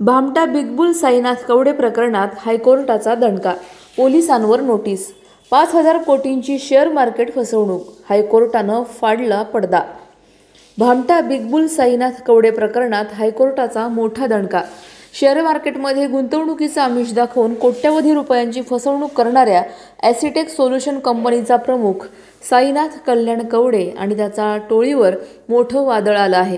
भामटा बिगबुल साईनाथ कवडे प्रकरणात हायकोर्टाचा दणका, पोलिसांवर नोटीस। 5,000 कोटींची शेअर मार्केट फसवणूक, हायकोर्टानं फाडला पडदा। भामटा बिगबुल साईनाथ कवडे प्रकरणात हायकोर्टाचा मोठा दणका। शेअर मार्केटमध्ये गुंतवणुकीचा आमिष दाखवून कोट्यवधी रुपयांची फसवणूक करणाऱ्या ॲसिटेक सोल्युशन कंपनीचा प्रमुख साईनाथ कल्याण कवडे आणि त्याच्या टोळीवर मोठं वादळ आलं आहे।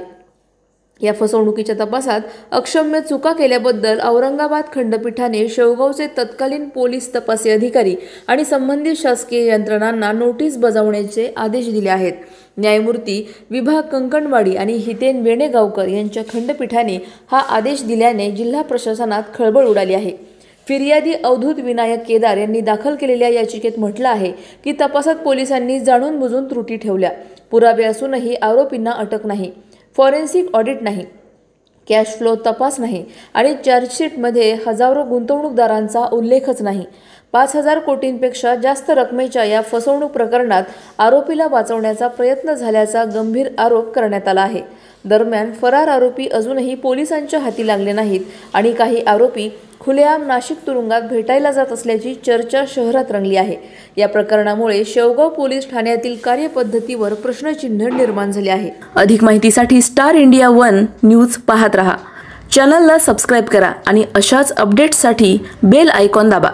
या फसवणुकीच्या तपासात अक्षम्य चुका केल्याबद्दल औरंगाबाद खंडपीठाने शेवगावचे तत्कालीन पोलीस तपासी अधिकारी आणि संबंधित शासकीय यंत्रणांना नोटीस बजावण्याचे आदेश दिले आहेत। न्यायमूर्ती विभाग कंकणवाडी आणि हितेन वेणेगावकर यांच्या खंडपीठाने हा आदेश दिल्याने जिल्हा प्रशासनात खळबळ उडाली आहे। फिर्यादी अवधूत विनायक केदार यांनी दाखल केलेल्या याचिकेत म्हटलं आहे की तपासात पोलिसांनी जाणून बुजून त्रुटी ठेवल्या, पुरावे असूनही आरोपींना अटक नाही, फॉरेन्सिक ऑडिट नाही, कॅश फ्लो तपास नाही आणि चार्जशीटमध्ये हजारो गुंतवणूकदारांचा उल्लेखच नाही। 5,000 कोटींपेक्षा जास्त रकमेच्या या फसवणूक प्रकरणात आरोपीला वाचवण्याचा प्रयत्न झाल्याचा गंभीर आरोप करण्यात आला आहे। दरम्यान फरार आरोपी अजूनही पोलिसांच्या हाती लागले नाहीत आणि काही आरोपी खुलेआम नाशिक तुरुंगात भेटायला जात असल्याची चर्चा शहरात रंगली आहे। या प्रकरणामुळे शेवगाव पोलीस ठाण्यातील कार्यपद्धतीवर प्रश्नचिन्ह निर्माण झाले आहे। अधिक माहितीसाठी स्टार इंडिया 1 न्यूज पाहत रहा। चॅनलला सबस्क्राइब करा आणि अशाच अपडेट्ससाठी बेल आयकॉन दाबा।